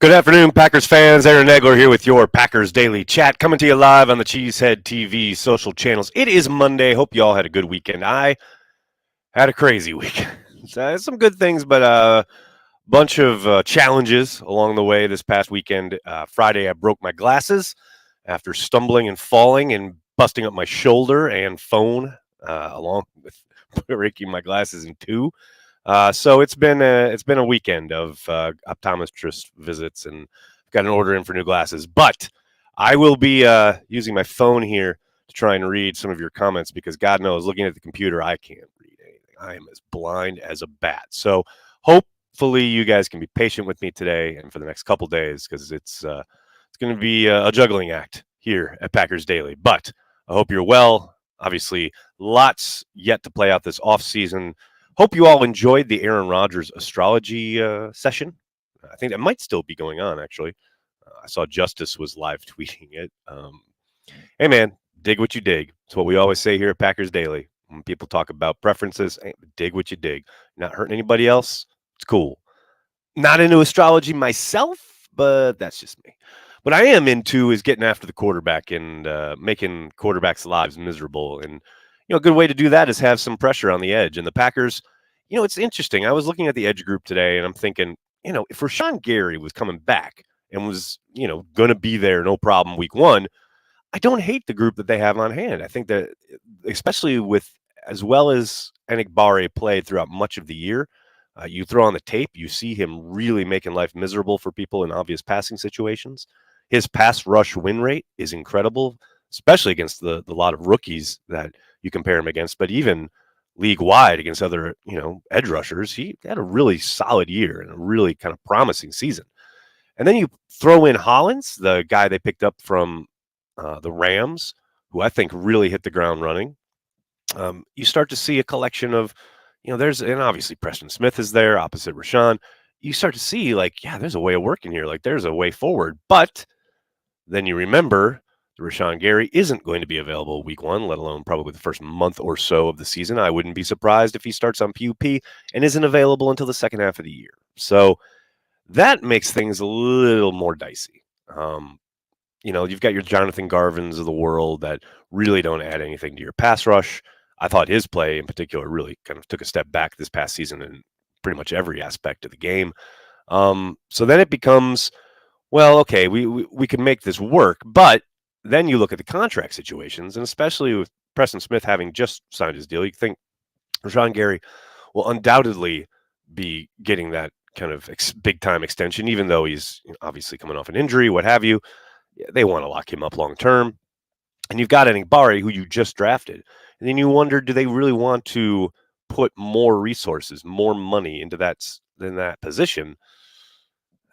Good afternoon, Packers fans. Aaron Nagler here with your Packers Daily Chat, coming to you live on the Cheesehead TV social channels. It is Monday. Hope you all had a good weekend. I had a crazy week. Some good things, but a bunch of challenges along the way this past weekend. Friday, I broke my glasses after stumbling and falling and busting up my shoulder and phone, along with breaking my glasses in two. So it's been a weekend of optometrist visits, and got an order in for new glasses. But I will be using my phone here to try and read some of your comments because God knows, looking at the computer, I can't read anything. I am as blind as a bat. So hopefully you guys can be patient with me today and for the next couple days because it's going to be a juggling act here at Packers Daily. But I hope you're well. Obviously, lots yet to play out this offseason. Hope you all enjoyed the Aaron Rodgers astrology session. I think that might still be going on, actually. I saw Justice was live tweeting it. Hey, man, dig what you dig. It's what we always say here at Packers Daily. When people talk about preferences, hey, dig what you dig. Not hurting anybody else. It's cool. Not into astrology myself, but that's just me. What I am into is getting after the quarterback and making quarterbacks' lives miserable. And a good way to do that is have some pressure on the edge. And the Packers, it's interesting. I was looking at the edge group today, and I'm thinking, if Rashan Gary was coming back and was, going to be there, no problem, week one, I don't hate the group that they have on hand. I think that, especially with as well as Enagbare played throughout much of the year, you throw on the tape, you see him really making life miserable for people in obvious passing situations. His pass rush win rate is incredible, especially against the lot of rookies that you compare him against, but even league wide against other, edge rushers, he had a really solid year and a really kind of promising season. And then you throw in Hollins, the guy they picked up from the Rams, who I think really hit the ground running. You start to see a collection of, and obviously Preston Smith is there opposite Rashan. You start to see there's a way of working here. There's a way forward. But then you remember Rashan Gary isn't going to be available week one, let alone probably the first month or so of the season. I wouldn't be surprised if he starts on PUP and isn't available until the second half of the year. So that makes things a little more dicey. You've got your Jonathan Garvins of the world that really don't add anything to your pass rush. I thought his play in particular really kind of took a step back this past season in pretty much every aspect of the game. So then it becomes, well, okay, we can make this work, but then you look at the contract situations, and especially with Preston Smith having just signed his deal, you think Rashan Gary will undoubtedly be getting that kind of big-time extension, even though he's obviously coming off an injury, what have you. They want to lock him up long-term. And you've got Enagbare, who you just drafted. And then you wonder, do they really want to put more resources, more money into that position?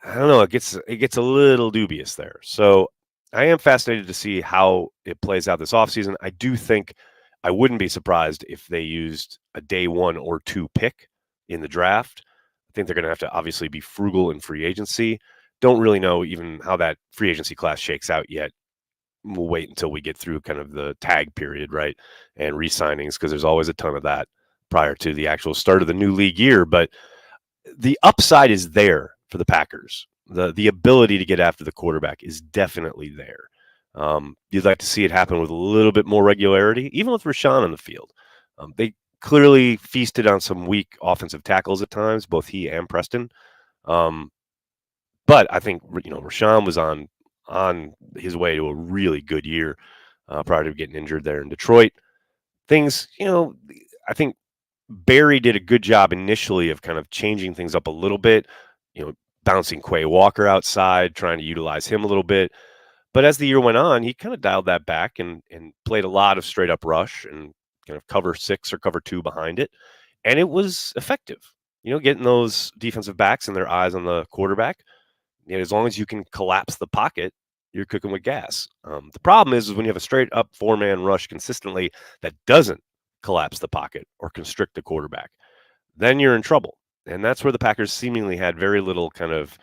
I don't know. It gets a little dubious there. So I am fascinated to see how it plays out this offseason. I do think I wouldn't be surprised if they used a day 1 or 2 pick in the draft. I think they're going to have to obviously be frugal in free agency. Don't really know even how that free agency class shakes out yet. We'll wait until we get through kind of the tag period, right? And re-signings, because there's always a ton of that prior to the actual start of the new league year. But the upside is there for the Packers. The ability to get after the quarterback is definitely there. You'd like to see it happen with a little bit more regularity, even with Rashan on the field. They clearly feasted on some weak offensive tackles at times, both he and Preston. But I think Rashan was on his way to a really good year prior to getting injured there in Detroit. Things, I think Barry did a good job initially of kind of changing things up a little bit, bouncing Quay Walker outside, trying to utilize him a little bit. But as the year went on, he kind of dialed that back and played a lot of straight up rush and kind of cover 6 or cover 2 behind it. And it was effective, getting those defensive backs and their eyes on the quarterback. As long as you can collapse the pocket, you're cooking with gas. The problem is when you have a straight up 4-man rush consistently that doesn't collapse the pocket or constrict the quarterback, then you're in trouble. And that's where the Packers seemingly had very little kind of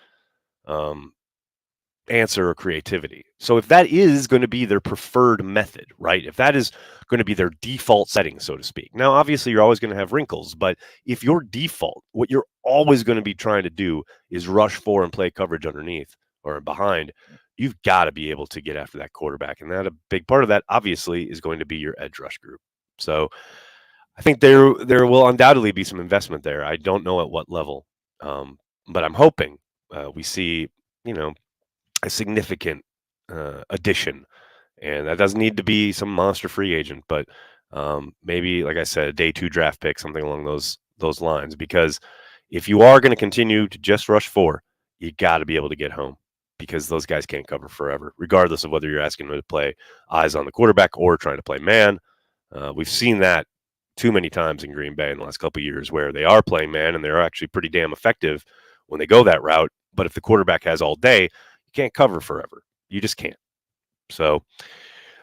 answer or creativity. So if that is going to be their preferred method, right? If that is going to be their default setting, so to speak. Now, obviously, you're always going to have wrinkles, but if your default, what you're always going to be trying to do is rush 4 and play coverage underneath, or behind, you've got to be able to get after that quarterback. And that a big part of that, obviously, is going to be your edge rush group. So I think there will undoubtedly be some investment there. I don't know at what level, but I'm hoping we see, you know, a significant addition, and that doesn't need to be some monster free agent, but maybe, like I said, a day 2 draft pick, something along those lines. Because if you are going to continue to just rush 4, you got to be able to get home, because those guys can't cover forever, regardless of whether you're asking them to play eyes on the quarterback or trying to play man. We've seen that too many times in Green Bay in the last couple of years, where they are playing man and they're actually pretty damn effective when they go that route. But if the quarterback has all day, you can't cover forever. You just can't. So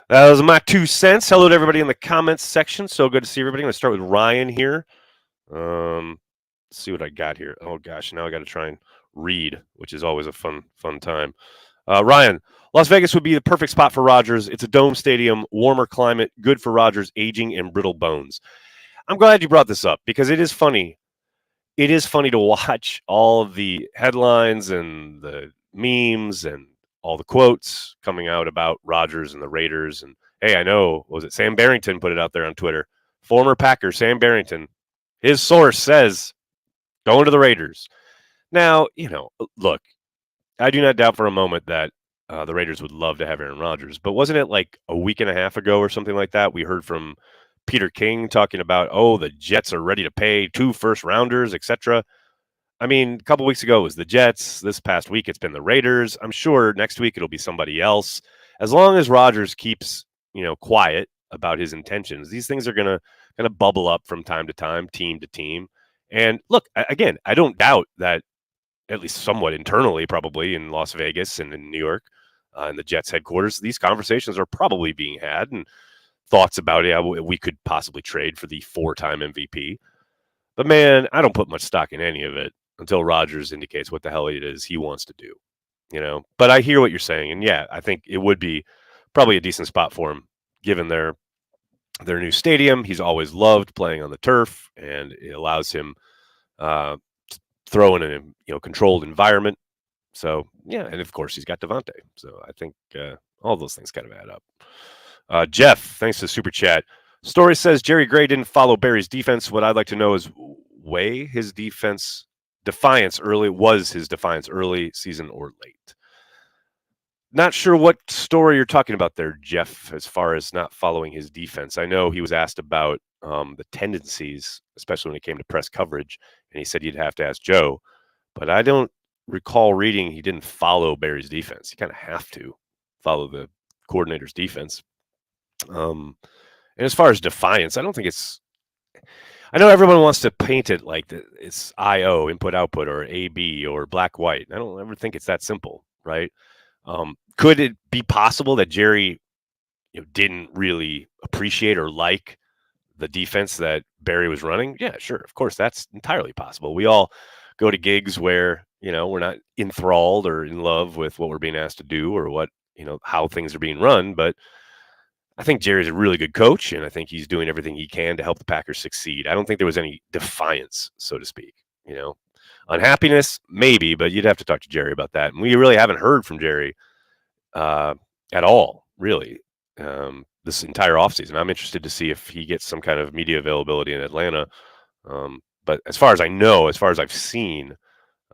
that was my 2 cents. Hello to everybody in the comments section. So good to see everybody. I'm going to start with Ryan here. Let's see what I got here. Oh, gosh. Now I got to try and read, which is always a fun time. Ryan, Las Vegas would be the perfect spot for Rodgers. It's a dome stadium, warmer climate, good for Rodgers' aging and brittle bones. I'm glad you brought this up, because it is funny. It is funny to watch all of the headlines and the memes and all the quotes coming out about Rodgers and the Raiders. And hey, I know, was it Sam Barrington put it out there on Twitter? Former Packer Sam Barrington, his source says, going to the Raiders. Now, look, I do not doubt for a moment that the Raiders would love to have Aaron Rodgers, but wasn't it like a week and a half ago or something like that? We heard from Peter King talking about, the Jets are ready to pay 2 first-rounders, etc. I mean, a couple weeks ago it was the Jets. This past week it's been the Raiders. I'm sure next week it'll be somebody else. As long as Rodgers keeps, quiet about his intentions, these things are gonna bubble up from time to time, team to team. And look, again, I don't doubt that, at least somewhat internally, probably in Las Vegas and in New York, in the Jets headquarters, these conversations are probably being had, and thoughts about it. We could possibly trade for the 4-time MVP. But man, I don't put much stock in any of it until Rodgers indicates what the hell it is he wants to do. But I hear what you're saying, and yeah, I think it would be probably a decent spot for him, given their new stadium. He's always loved playing on the turf, and it allows him throw in a controlled environment. So yeah, and of course he's got Devontae. So I think all those things kind of add up. Jeff, thanks for the super chat. Story says Jerry Gray didn't follow Barry's defense. What I'd like to know is his defiance early season or late. Not sure what story you're talking about there, Jeff, as far as not following his defense. I know he was asked about the tendencies, especially when it came to press coverage, and he said you'd have to ask Joe. But I don't recall reading he didn't follow Barry's defense. You kind of have to follow the coordinator's defense. And as far as defiance, I don't think it's – I know everyone wants to paint it like it's I/O, input-output, or A/B, or black-white. I don't ever think it's that simple, right? Could it be possible that Jerry didn't really appreciate or like the defense that Barry was running? Yeah, sure. Of course, that's entirely possible. We all go to gigs where, we're not enthralled or in love with what we're being asked to do or what, how things are being run. But I think Jerry's a really good coach, and I think he's doing everything he can to help the Packers succeed. I don't think there was any defiance, so to speak. Unhappiness, maybe, but you'd have to talk to Jerry about that. And we really haven't heard from Jerry at all, really, this entire offseason. I'm interested to see if he gets some kind of media availability in Atlanta. But as far as I know, as far as I've seen,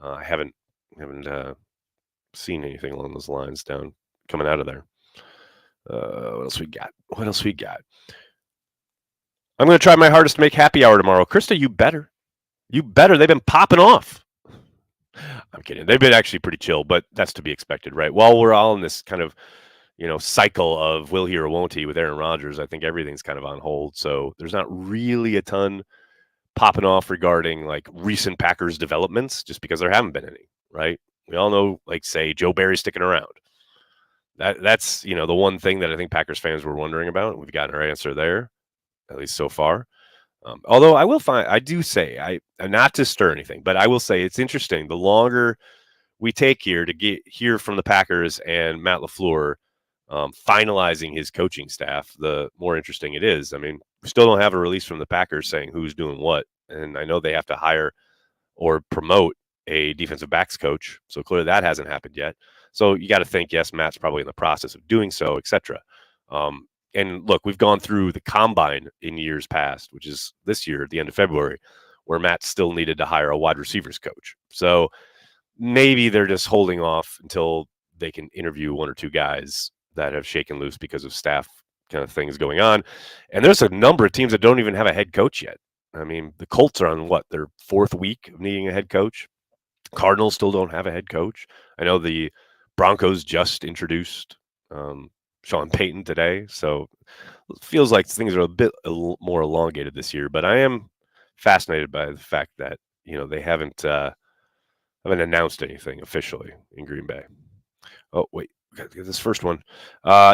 I haven't seen anything along those lines coming out of there. What else we got? I'm going to try my hardest to make happy hour tomorrow. Krista, you better. They've been popping off. I'm kidding. They've been actually pretty chill, but that's to be expected, right? While we're all in this kind of, cycle of will he or won't he with Aaron Rodgers, I think everything's kind of on hold. So there's not really a ton popping off regarding like recent Packers developments, just because there haven't been any, right? We all know, like, say, Joe Barry's sticking around. That's the one thing that I think Packers fans were wondering about. We've gotten our answer there, at least so far. Although I do say, not to stir anything, but I will say it's interesting. The longer we take here to hear from the Packers and Matt LaFleur finalizing his coaching staff, the more interesting it is. I mean, we still don't have a release from the Packers saying who's doing what. And I know they have to hire or promote a defensive backs coach. So clearly that hasn't happened yet. So you got to think, yes, Matt's probably in the process of doing so, etc. And look, we've gone through the combine in years past, which is this year at the end of February, where Matt still needed to hire a wide receivers coach. So maybe they're just holding off until they can interview one or two guys that have shaken loose because of staff kind of things going on. And there's a number of teams that don't even have a head coach yet. I mean, the Colts are on their fourth week of needing a head coach. Cardinals still don't have a head coach. I know the Broncos just introduced Sean Payton today, so it feels like things are a bit more elongated this year. But I am fascinated by the fact that they haven't announced anything officially in Green Bay. Oh wait, we got to get this first one.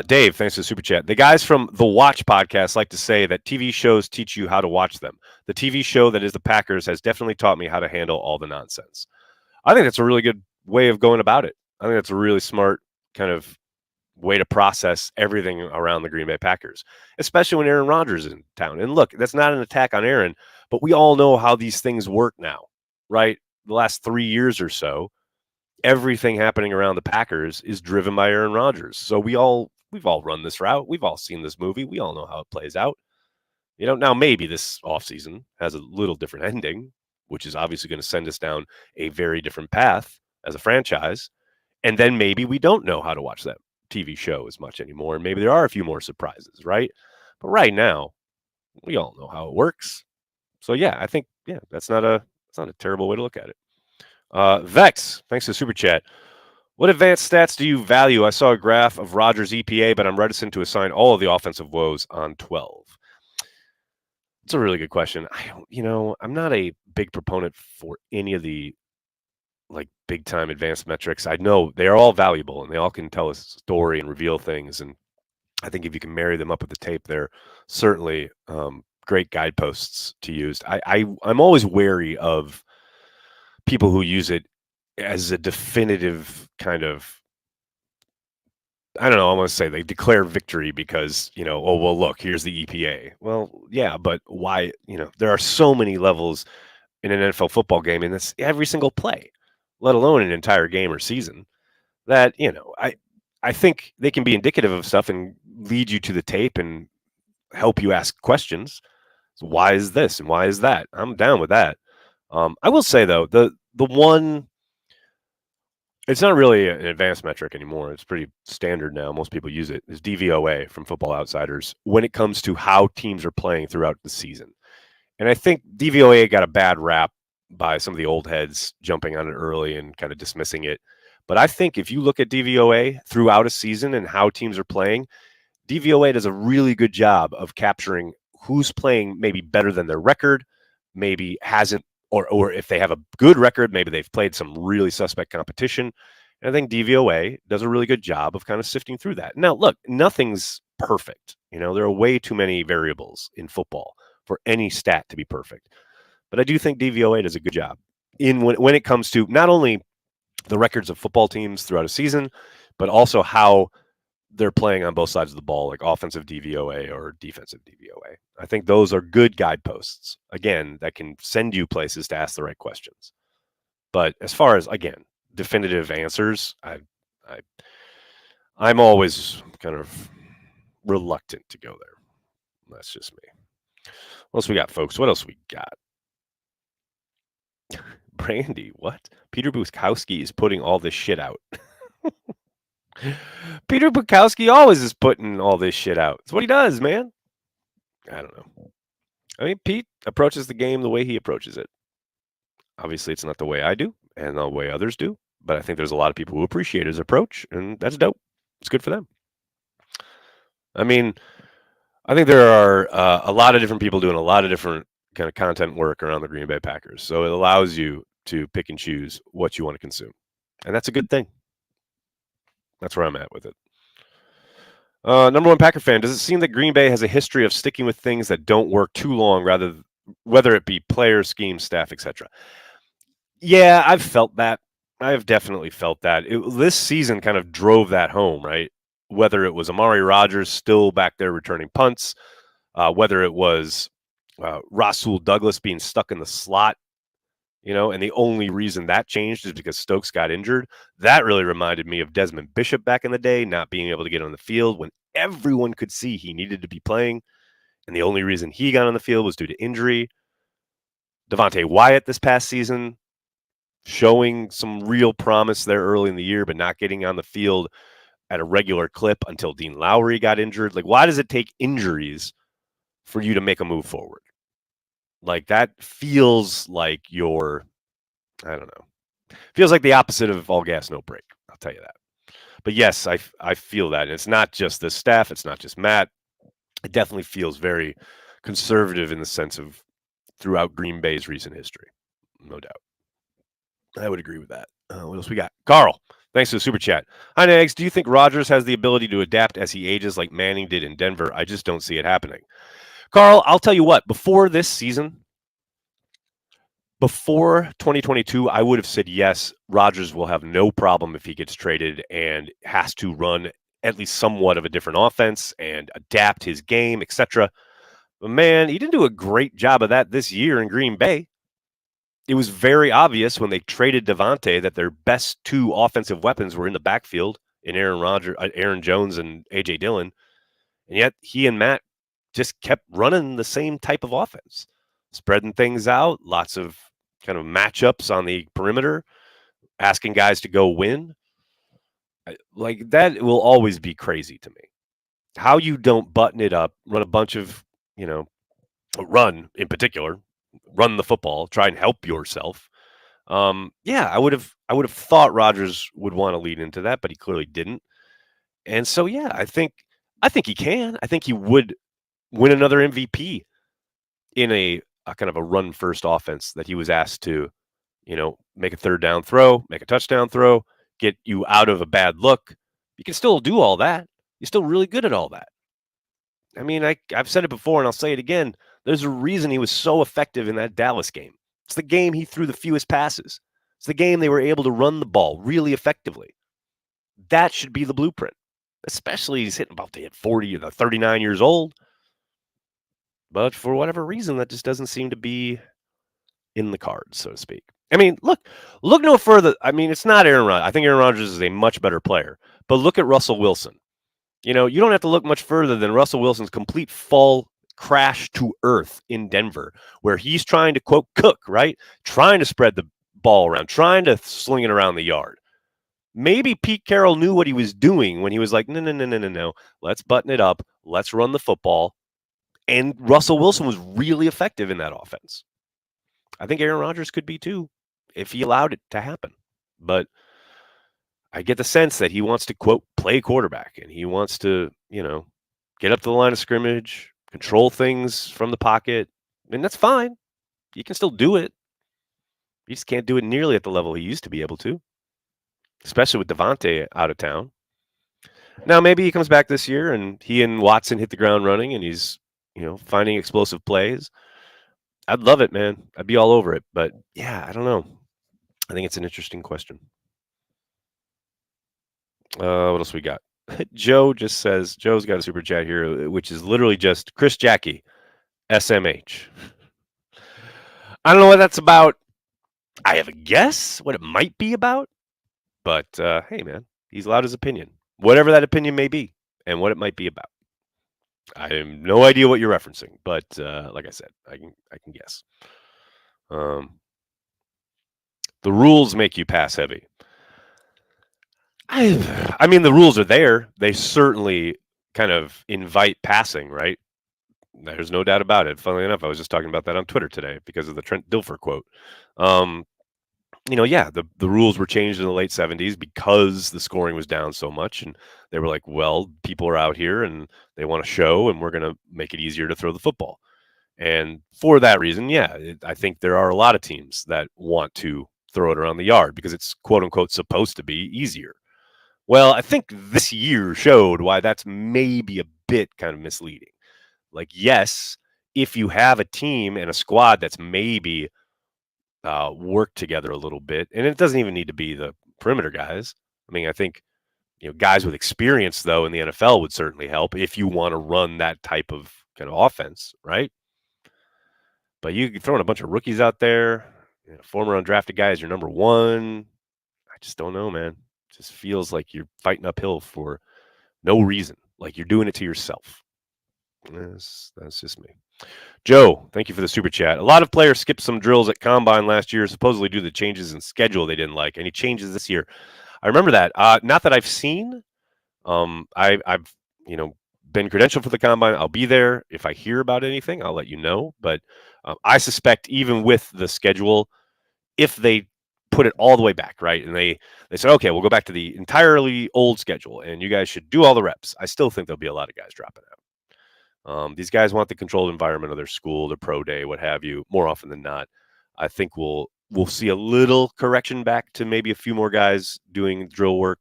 Dave, thanks for the super chat. The guys from the Watch podcast like to say that TV shows teach you how to watch them. The TV show that is the Packers has definitely taught me how to handle all the nonsense. I think that's a really good way of going about it. I think that's a really smart kind of way to process everything around the Green Bay Packers, especially when Aaron Rodgers is in town. And look, that's not an attack on Aaron, but we all know how these things work now, right? The last 3 years or so, everything happening around the Packers is driven by Aaron Rodgers. So we've all run this route. We've all seen this movie. We all know how it plays out. Now maybe this offseason has a little different ending, which is obviously going to send us down a very different path as a franchise. And then maybe we don't know how to watch that TV show as much anymore. And maybe there are a few more surprises, right? But right now, we all know how it works. So yeah, I think that's not a terrible way to look at it. Vex, thanks to the super chat. What advanced stats do you value? I saw a graph of Rodgers' EPA, but I'm reticent to assign all of the offensive woes on 12. It's a really good question. I'm not a big proponent for any of the big time advanced metrics. I know they are all valuable and they all can tell a story and reveal things. And I think if you can marry them up with the tape, they're certainly great guideposts to use. I'm always wary of people who use it as a definitive kind of, I don't know, I want to say they declare victory because, oh, well, look, here's the EPA. Well, yeah, but why, there are so many levels in an NFL football game, and it's every single play, let alone an entire game or season, that, I think they can be indicative of stuff and lead you to the tape and help you ask questions. So why is this and why is that? I'm down with that. I will say, though, the one, it's not really an advanced metric anymore. It's pretty standard now. Most people use it. Is DVOA from Football Outsiders when it comes to how teams are playing throughout the season. And I think DVOA got a bad rap by some of the old heads jumping on it early and kind of dismissing it. But I think if you look at DVOA throughout a season and how teams are playing, DVOA does a really good job of capturing who's playing maybe better than their record, maybe hasn't, or if they have a good record, maybe they've played some really suspect competition. And I think DVOA does a really good job of kind of sifting through that. Now, look, nothing's perfect. There are way too many variables in football for any stat to be perfect. But I do think DVOA does a good job when it comes to not only the records of football teams throughout a season, but also how they're playing on both sides of the ball, like offensive DVOA or defensive DVOA. I think those are good guideposts, again, that can send you places to ask the right questions. But as far as, again, definitive answers, I'm always kind of reluctant to go there. That's just me. What else we got, folks? What else we got? Brandy, what? Peter Bukowski is putting all this shit out. Peter Bukowski always is putting all this shit out. It's what he does, man. I don't know. I mean, Pete approaches the game the way he approaches it. Obviously, it's not the way I do and the way others do, but I think there's a lot of people who appreciate his approach, and that's dope. It's good for them. I mean, I think there are a lot of different people doing a lot of different kind of content work around the Green Bay Packers. So it allows you to pick and choose what you want to consume. And that's a good thing. That's where I'm at with it. Number one Packer fan, does it seem that Green Bay has a history of sticking with things that don't work too long, whether it be players, scheme, staff, etc.? Yeah, I've felt that. I've definitely felt that. This season kind of drove that home, right? Whether it was Amari Rodgers still back there returning punts, whether it was Rasul Douglas being stuck in the slot and the only reason that changed is because Stokes got injured. That really reminded me of Desmond Bishop back in the day, not being able to get on the field when everyone could see he needed to be playing. And the only reason he got on the field was due to injury. Devontae Wyatt this past season, showing some real promise there early in the year, but not getting on the field at a regular clip until Dean Lowry got injured. Like, why does it take injuries for you to make a move forward? Like, that feels like I don't know. Feels like the opposite of all gas, no break. I'll tell you that. But yes, I feel that. And it's not just the staff. It's not just Matt. It definitely feels very conservative in the sense of throughout Green Bay's recent history. No doubt. I would agree with that. What else we got? Carl, thanks for the super chat. Hi, Nags. Do you think Rodgers has the ability to adapt as he ages like Manning did in Denver? I just don't see it happening. Carl, I'll tell you what. Before this season, before 2022, I would have said yes, Rodgers will have no problem if he gets traded and has to run at least somewhat of a different offense and adapt his game, etc. But man, he didn't do a great job of that this year in Green Bay. It was very obvious when they traded Devontae that their best two offensive weapons were in the backfield in Aaron Jones and AJ Dillon. And yet he and Matt just kept running the same type of offense, spreading things out, lots of kind of matchups on the perimeter, asking guys to go win. Like, that will always be crazy to me. How you don't button it up, run a bunch of, run in particular, run the football, try and help yourself. Yeah, I would have thought Rodgers would want to lead into that, but he clearly didn't. And so yeah, I think he can. I think he would win another MVP in a kind of a run first offense that he was asked to, make a third down throw, make a touchdown throw, get you out of a bad look. You can still do all that. You're still really good at all that. I mean, I've said it before and I'll say it again. There's a reason he was so effective in that Dallas game. It's the game he threw the fewest passes. It's the game they were able to run the ball really effectively. That should be the blueprint, especially he's hitting about to hit 40 or 39 years old. But for whatever reason, that just doesn't seem to be in the cards, so to speak. I mean, look no further. I mean, it's not Aaron Rodgers. I think Aaron Rodgers is a much better player. But look at Russell Wilson. You don't have to look much further than Russell Wilson's complete fall crash to earth in Denver, where he's trying to, quote, cook, right? Trying to spread the ball around, trying to sling it around the yard. Maybe Pete Carroll knew what he was doing when he was like, no. Let's button it up. Let's run the football. And Russell Wilson was really effective in that offense. I think Aaron Rodgers could be too, if he allowed it to happen. But I get the sense that he wants to, quote, play quarterback, and he wants to, get up to the line of scrimmage, control things from the pocket. And that's fine. You can still do it. You just can't do it nearly at the level he used to be able to, especially with Devontae out of town. Now, maybe he comes back this year and he and Watson hit the ground running and he's, finding explosive plays. I'd love it, man. I'd be all over it. But yeah, I don't know. I think it's an interesting question. What else we got? Joe just says, Joe's got a super chat here, which is literally just Chris Jackie, SMH. I don't know what that's about. I have a guess what it might be about. But hey, man, he's allowed his opinion, whatever that opinion may be and what it might be about. I have no idea what you're referencing, but like I said, I can guess. The rules make you pass heavy. I mean, the rules are there. They certainly kind of invite passing, right? There's no doubt about it. Funnily enough, I was just talking about that on Twitter today because of the Trent Dilfer quote. Yeah, the rules were changed in the late 70s because the scoring was down so much. And they were like, well, people are out here and they want to show, and we're going to make it easier to throw the football. And for that reason, yeah, I think there are a lot of teams that want to throw it around the yard because it's, quote unquote, supposed to be easier. Well, I think this year showed why that's maybe a bit kind of misleading. Like, yes, if you have a team and a squad that's maybe work together a little bit, and it doesn't even need to be the perimeter guys. I mean, I think guys with experience though in the NFL would certainly help if you want to run that type of kind of offense, right? But you throwing a bunch of rookies out there, Former undrafted guy is your number one. I just don't know, man. It just feels like you're fighting uphill for no reason, like you're doing it to yourself. That's just me. Joe, thank you for the super chat. A lot of players skipped some drills at Combine last year, supposedly due to the changes in schedule they didn't like. Any changes this year? I remember that. Not that I've seen. I've been credentialed for the Combine. I'll be there. If I hear about anything, I'll let you know. But I suspect even with the schedule, if they put it all the way back, right, and they said, okay, we'll go back to the entirely old schedule, and you guys should do all the reps, I still think there'll be a lot of guys dropping out. These guys want the controlled environment of their school, their pro day, what have you. More often than not, I think we'll see a little correction back to maybe a few more guys doing drill work.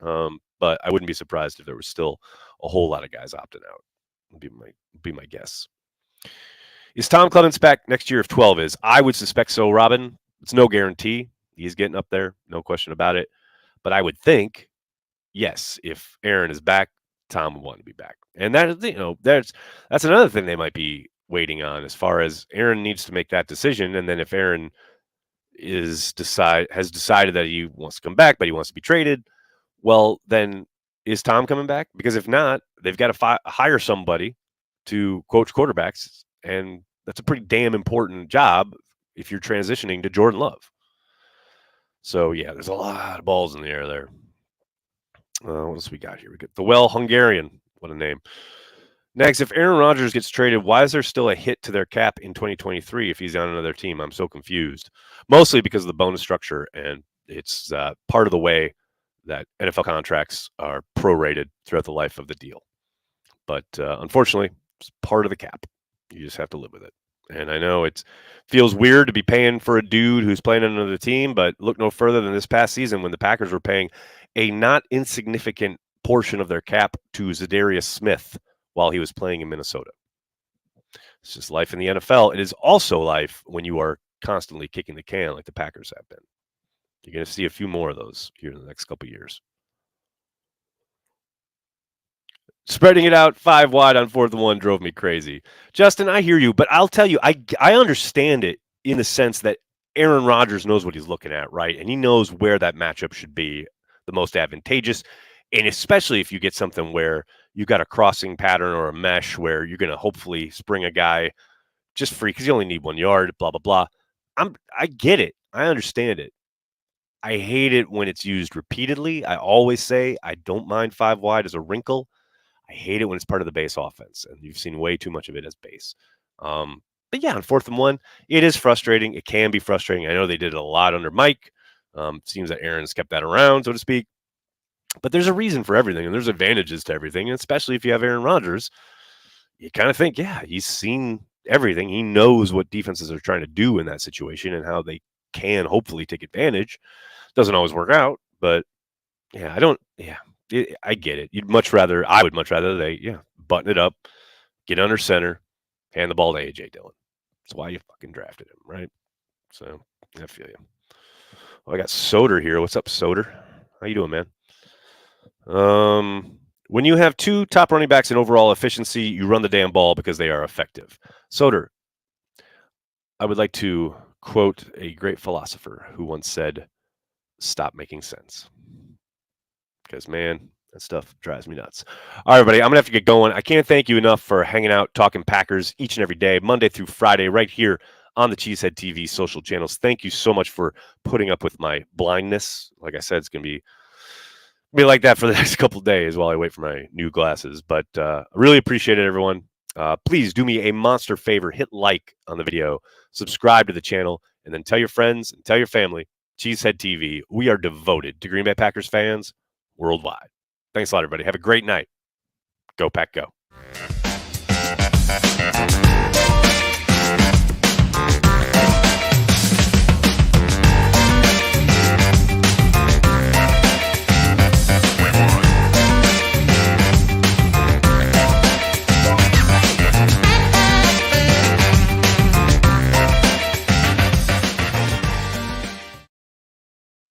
But I wouldn't be surprised if there was still a whole lot of guys opting out. Would be my guess. Is Tom Clements back next year if 12 is? I would suspect so, Robin. It's no guarantee. He's getting up there, no question about it. But I would think, yes, if Aaron is back, Tom would want to be back. And that is, that's another thing they might be waiting on as far as Aaron needs to make that decision. And then if Aaron has decided that he wants to come back, but he wants to be traded, well, then is Tom coming back? Because if not, they've got to hire somebody to coach quarterbacks, and that's a pretty damn important job if you're transitioning to Jordan Love. So, yeah, there's a lot of balls in the air there. What else we got here? We got the Hungarian. What a name. Next, if Aaron Rodgers gets traded, why is there still a hit to their cap in 2023 if he's on another team? I'm so confused. Mostly because of the bonus structure, and it's part of the way that NFL contracts are prorated throughout the life of the deal. But unfortunately, it's part of the cap. You just have to live with it. And I know it feels weird to be paying for a dude who's playing on another team, but look no further than this past season when the Packers were paying a not insignificant portion of their cap to Zadarius Smith while he was playing in Minnesota. It's just life in the NFL. It is also life when you are constantly kicking the can like the Packers have been. You're going to see a few more of those here in the next couple of years. Spreading it out 5 wide on 4th and 1 drove me crazy. Justin, I hear you, but I'll tell you, I understand it in the sense that Aaron Rodgers knows what he's looking at, right? And he knows where that matchup should be the most advantageous. And especially if you get something where you've got a crossing pattern or a mesh where you're going to hopefully spring a guy just free because you only need 1 yard, blah, blah, blah. I get it. I understand it. I hate it when it's used repeatedly. I always say I don't mind 5 wide as a wrinkle. I hate it when it's part of the base offense, and you've seen way too much of it as base. But yeah, on 4th and 1, it is frustrating. It can be frustrating. I know they did it a lot under Mike. Seems that Aaron's kept that around, so to speak. But there's a reason for everything, and there's advantages to everything, and especially if you have Aaron Rodgers. You kind of think, yeah, he's seen everything. He knows what defenses are trying to do in that situation and how they can hopefully take advantage. Doesn't always work out, but yeah, I get it. I would much rather they button it up, get under center, hand the ball to A.J. Dillon. That's why you fucking drafted him, right? So I feel you. Well, I got Soder here. What's up, Soder? How you doing, man? When you have 2 top running backs in overall efficiency, you run the damn ball because they are effective. Soder, I would like to quote a great philosopher who once said, "Stop making sense." Because, man, that stuff drives me nuts. All right, everybody, I'm going to have to get going. I can't thank you enough for hanging out, talking Packers each and every day, Monday through Friday, right here on the Cheesehead TV social channels. Thank you so much for putting up with my blindness. Like I said, it's going to be like that for the next couple of days while I wait for my new glasses. But I really appreciate it, everyone. Please do me a monster favor. Hit like on the video, subscribe to the channel, and then tell your friends and tell your family. Cheesehead TV. We are devoted to Green Bay Packers fans worldwide. Thanks a lot, everybody. Have a great night. Go Pack, go.